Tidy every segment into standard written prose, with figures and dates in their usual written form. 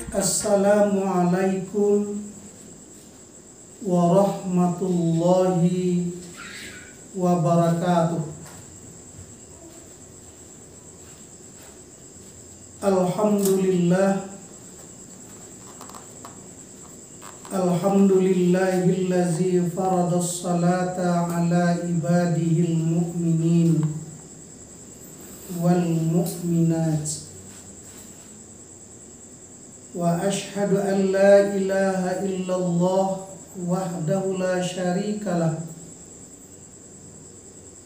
Assalamualaikum warahmatullahi wabarakatuh. Alhamdulillahillazi faradus salata ala ibadihil mu'minin wal mu'minat. Wa ashhadu an la ilaha illallah wahdahu la syarikalah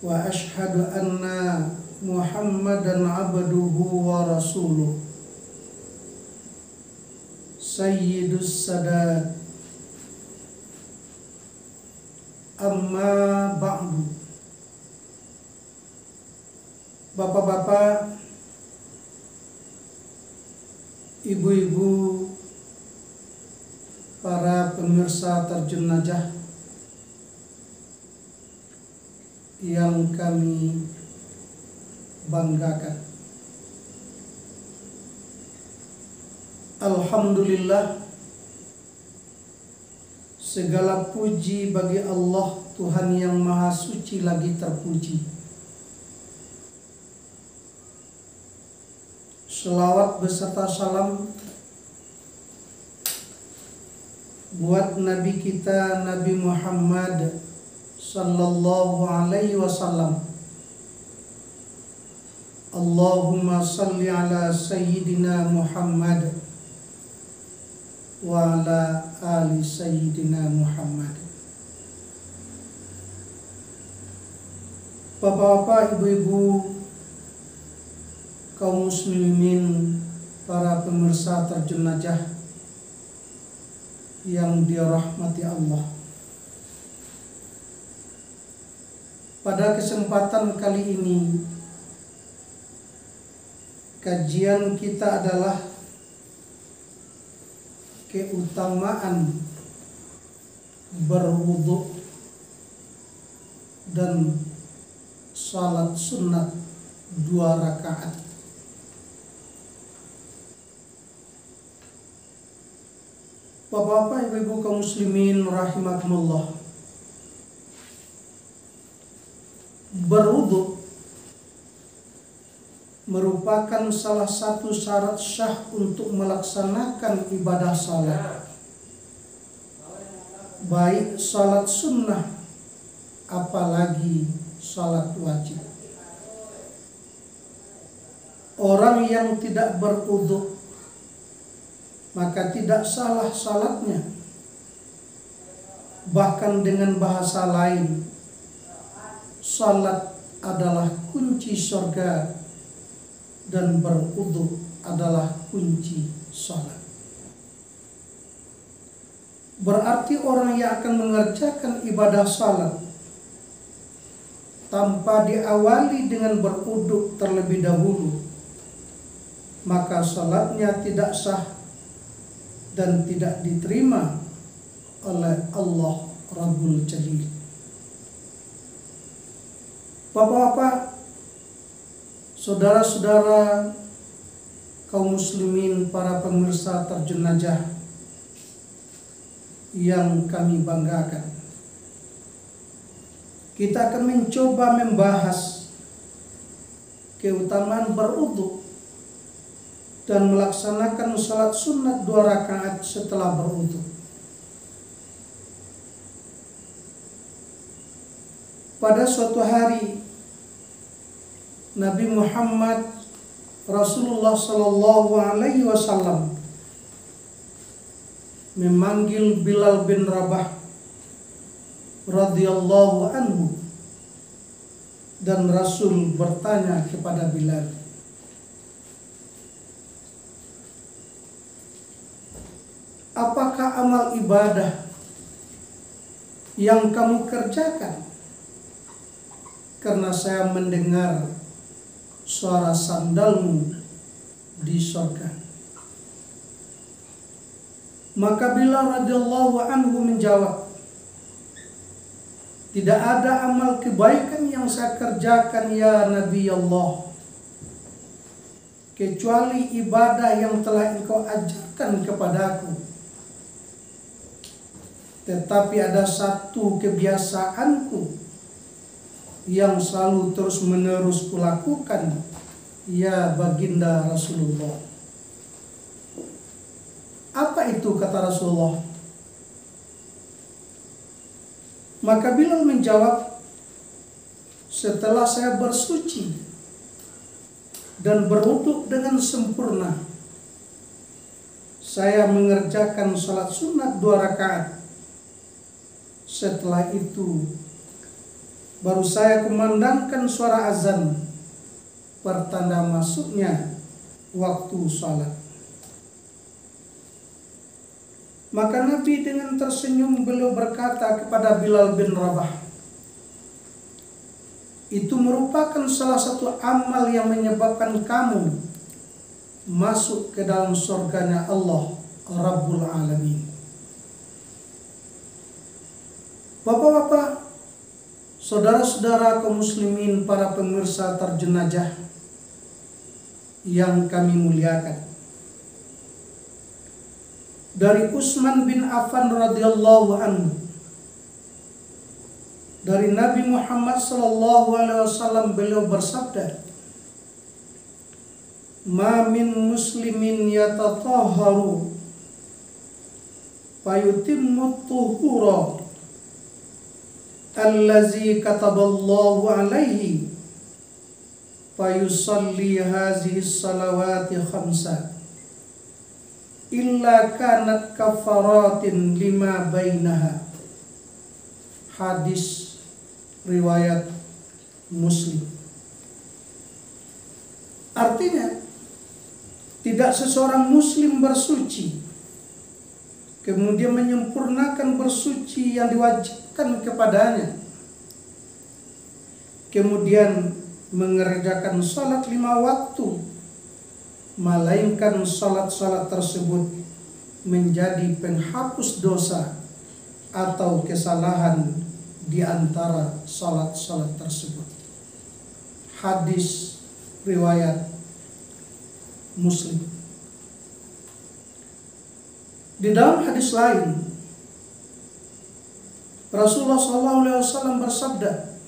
wa ashhadu anna Muhammadan abduhu wa rasuluh sayyidus sadat. Amma ba'du. Bapak-bapak, ibu-ibu, para pemirsa Terjun Najah yang kami banggakan, alhamdulillah, segala puji bagi Allah, Tuhan yang Maha Suci lagi terpuji. Selawat beserta salam buat Nabi kita, Nabi Muhammad sallallahu alaihi wasallam. Allahumma salli ala Sayyidina Muhammad wa ala ali Sayyidina Muhammad. Bapak-bapak, ibu-ibu, kaum muslimin, para pemirsa Terjun Najah yang dirahmati Allah. Pada kesempatan kali ini, kajian kita adalah keutamaan berwudu dan salat sunat 2 rakaat. Bapak-bapak, ibu-ibu, kaum muslimin rahimakumullah, berwudu merupakan salah satu syarat syah untuk melaksanakan ibadah salat, baik salat sunnah apalagi salat wajib. Orang yang tidak berwudu maka tidak salah salatnya. Bahkan dengan bahasa lain, salat adalah kunci surga dan berwudu adalah kunci salat. Berarti orang yang akan mengerjakan ibadah salat tanpa diawali dengan berwudu terlebih dahulu, maka salatnya tidak sah dan tidak diterima oleh Allah Rabbul Jalil. Bapak-bapak, saudara-saudara kaum muslimin, para pemirsa Terjun Najah yang kami banggakan, kita akan mencoba membahas keutamaan berwudu dan melaksanakan salat sunat 2 rakaat setelah berwudu. Pada suatu hari, Nabi Muhammad Rasulullah sallallahu alaihi wasallam memanggil Bilal bin Rabah radhiyallahu anhu, dan Rasul bertanya kepada Bilal, apakah amal ibadah yang kamu kerjakan, karena saya mendengar suara sandalmu di surga. Maka Bilal radhiyallahu anhu menjawab, tidak ada amal kebaikan yang saya kerjakan ya Nabi Allah, kecuali ibadah yang telah engkau ajarkan kepadaku. Tetapi ada satu kebiasaanku yang selalu terus menerus kulakukan ya baginda Rasulullah. Apa itu, kata Rasulullah? Maka Bilal menjawab, setelah saya bersuci dan berwudu dengan sempurna, saya mengerjakan salat sunat 2 rakaat. Setelah itu baru saya kumandangkan suara azan, pertanda masuknya waktu salat. Maka Nabi dengan tersenyum beliau berkata kepada Bilal bin Rabah, itu merupakan salah satu amal yang menyebabkan kamu masuk ke dalam surganya Allah Rabbul Alamin. Bapak-bapak, saudara-saudara kaum muslimin, para pemirsa terjenajah yang kami muliakan, dari Utsman bin Affan radhiyallahu anhu, dari Nabi Muhammad sallallahu alaihi wasallam, beliau bersabda, "Ma min muslimin yatatahharu fayutimmu tuhura allazi kataballahu alaihi fayusalli hazihi salawati khamsa illa kanat kafaratin lima bainaha." Hadis riwayat Muslim. Artinya, tidak seseorang muslim bersuci kemudian menyempurnakan bersuci yang diwajibkan kepadanya, kemudian mengerjakan salat 5 waktu, melainkan salat-salat tersebut menjadi penghapus dosa atau kesalahan di antara salat-salat tersebut. Hadis riwayat Muslim. Di dalam hadis lain, Rasulullah SAW bersabda,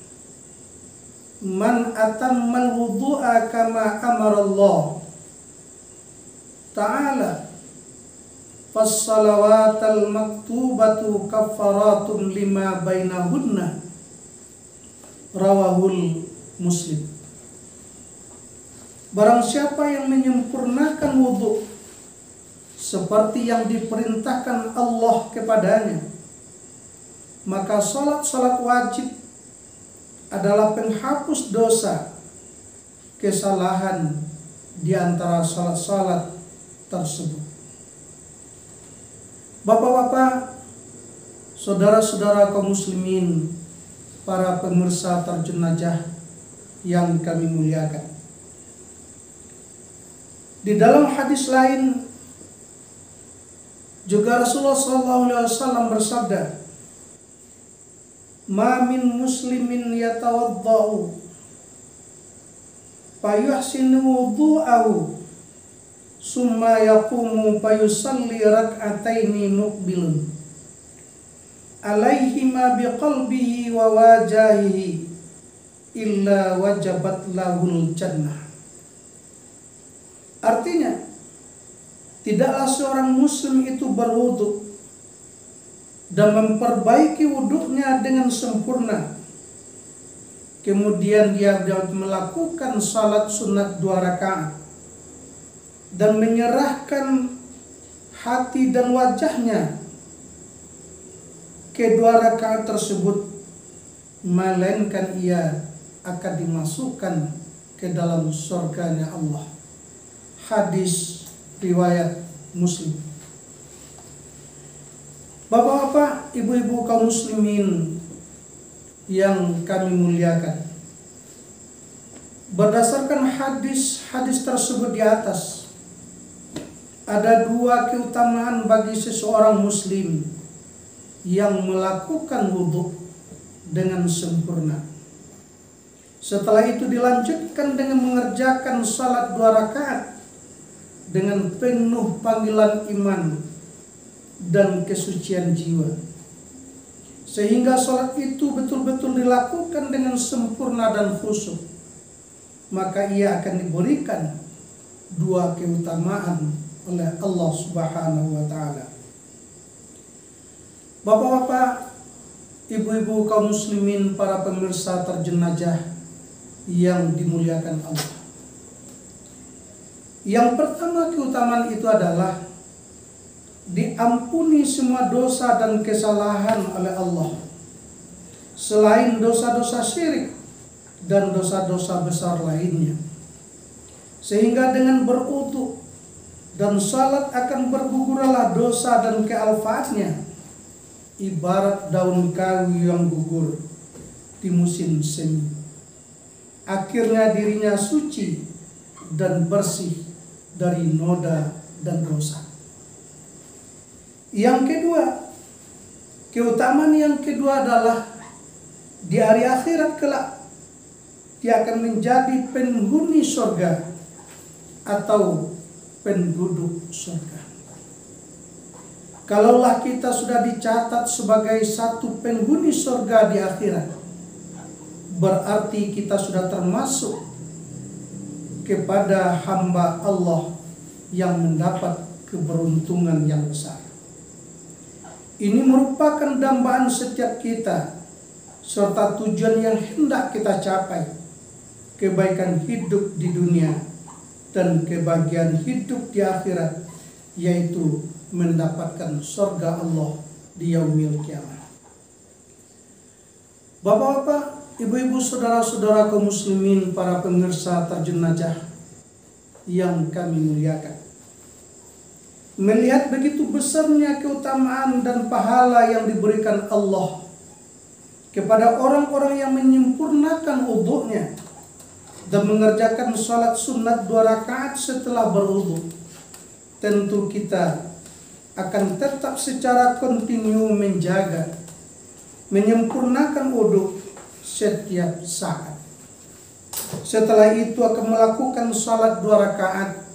"Man atammal wudu'a kama amara Allah Ta'ala fas-salawatal maktubatu kaffaratun lima bainahunna." Rawahul Muslim. Barang siapa yang menyempurnakan wudu seperti yang diperintahkan Allah kepadanya, maka salat-salat wajib adalah penghapus dosa kesalahan di antara salat-salat tersebut. Bapak-bapak, saudara-saudara kaum muslimin, para pemirsa terjenajah yang kami muliakan, di dalam hadis lain juga Rasulullah SAW bersabda, "Ma min muslimin yatawaddau fayuhsinu wudu'ahu summa yaqumu fayusalli rak'ataini muqbilun alaihima biqalbihi wa wajahihi illa wajabat lahul jannah." Artinya, tidaklah seorang muslim itu berwudu dan memperbaiki wudunya dengan sempurna, kemudian dia melakukan salat sunat 2 rakaat dan menyerahkan hati dan wajahnya ke 2 rakaat tersebut, melainkan ia akan dimasukkan ke dalam surganya Allah. Hadis riwayat Muslim. Bapak-bapak ibu-ibu kaum muslimin yang kami muliakan, berdasarkan hadis-hadis tersebut di atas, ada dua keutamaan bagi seseorang muslim yang melakukan wudhu dengan sempurna. Setelah itu dilanjutkan dengan mengerjakan salat 2 rakaat dengan penuh panggilan iman dan kesucian jiwa, sehingga salat itu betul-betul dilakukan dengan sempurna dan khusyuk, maka ia akan diberikan 2 keutamaan oleh Allah Subhanahu wa taala. Bapak-bapak, ibu-ibu kaum muslimin, para pemirsa terjenajah yang dimuliakan Allah. Yang pertama keutamaan itu adalah diampuni semua dosa dan kesalahan oleh Allah, selain dosa-dosa syirik dan dosa-dosa besar lainnya. Sehingga dengan berwudu dan salat akan bergugurlah dosa dan kealfaatnya, ibarat daun kayu yang gugur di musim semi. Akhirnya dirinya suci dan bersih dari noda dan dosa. Yang kedua, keutamaan yang kedua adalah di hari akhirat kelak dia akan menjadi penghuni surga atau penduduk surga. Kalaulah kita sudah dicatat sebagai satu penghuni surga di akhirat, berarti kita sudah termasuk kepada hamba Allah yang mendapat keberuntungan yang besar. Ini merupakan dambaan setiap kita serta tujuan yang hendak kita capai, kebaikan hidup di dunia dan kebahagiaan hidup di akhirat, yaitu mendapatkan surga Allah di yaumil kiamat. Bapak-bapak, ibu-ibu, saudara-saudara kaum muslimin, para pemirsa terjenajah yang kami muliakan, melihat begitu besarnya keutamaan dan pahala yang diberikan Allah kepada orang-orang yang menyempurnakan wudhunya dan mengerjakan salat sunat 2 rakaat setelah berwudhu, tentu kita akan tetap secara kontinu menjaga, menyempurnakan wudhu setiap saat. Setelah itu akan melakukan salat 2 rakaat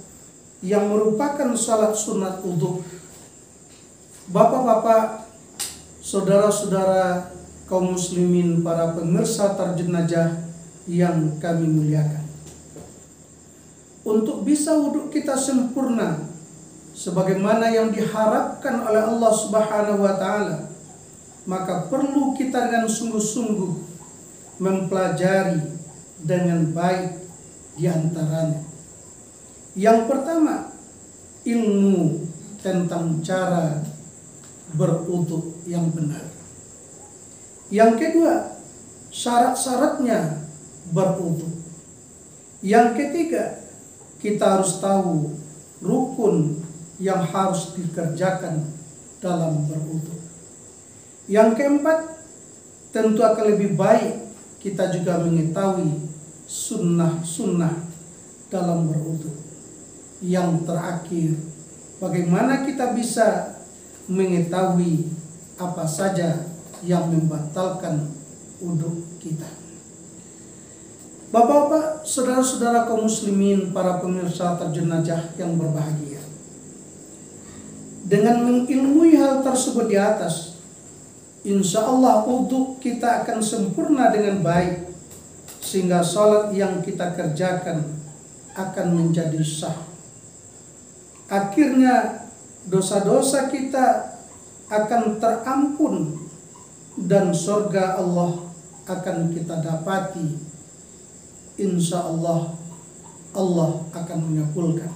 yang merupakan salat sunat wudhu. Bapak-bapak, saudara-saudara kaum muslimin, para pemirsa terjenajah yang kami muliakan, untuk bisa wudhu kita sempurna sebagaimana yang diharapkan oleh Allah Subhanahu wa taala, maka perlu kita dengan sungguh-sungguh mempelajari dengan baik di antaranya. Yang pertama, ilmu tentang cara berwudhu yang benar. Yang kedua, syarat-syaratnya berwudhu. Yang ketiga, kita harus tahu rukun yang harus dikerjakan dalam berwudhu. Yang keempat, tentu akan lebih baik kita juga mengetahui sunnah-sunnah dalam berwudhu. Yang terakhir, bagaimana kita bisa mengetahui apa saja yang membatalkan wudhu kita. Bapak-bapak, saudara-saudara kaum muslimin, para pemirsa terjenajah yang berbahagia, dengan mengilmui hal tersebut di atas, insya Allah wudhu kita akan sempurna dengan baik, sehingga salat yang kita kerjakan akan menjadi sah. Akhirnya dosa-dosa kita akan terampun dan surga Allah akan kita dapati. Insya Allah, Allah akan mengabulkan.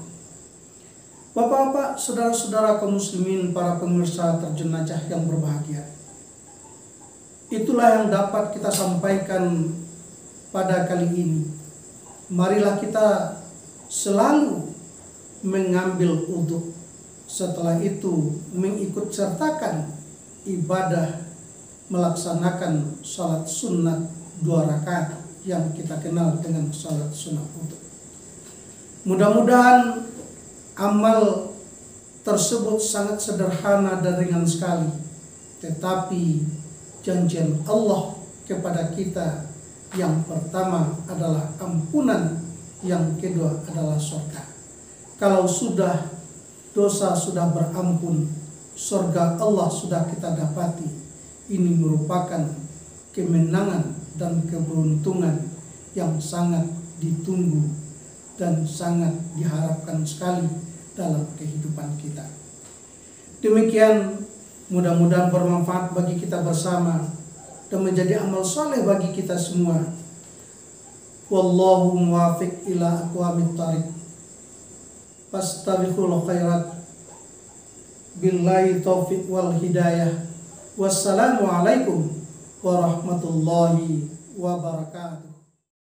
Bapak-bapak, saudara-saudara kaum muslimin, para pemirsa terjenajah yang berbahagia, itulah yang dapat kita sampaikan pada kali ini. Marilah kita selalu mengambil wudhu, setelah itu mengikut sertakan ibadah melaksanakan salat sunat 2 rakaat yang kita kenal dengan salat sunat wudu. Mudah-mudahan amal tersebut sangat sederhana dan ringan sekali, tetapi janjian Allah kepada kita yang pertama adalah ampunan, yang kedua adalah surga. Kalau sudah dosa sudah berampun, surga Allah sudah kita dapati. Ini merupakan kemenangan dan keberuntungan yang sangat ditunggu dan sangat diharapkan sekali dalam kehidupan kita. Demikian, mudah-mudahan bermanfaat bagi kita bersama dan menjadi amal soleh bagi kita semua. Wallahu muwafiq ila aqwamit thariq. Fastabiqul khairat. Billahi taufiq wal hidayah. Wassalamualaikum warahmatullahi wabarakatuh.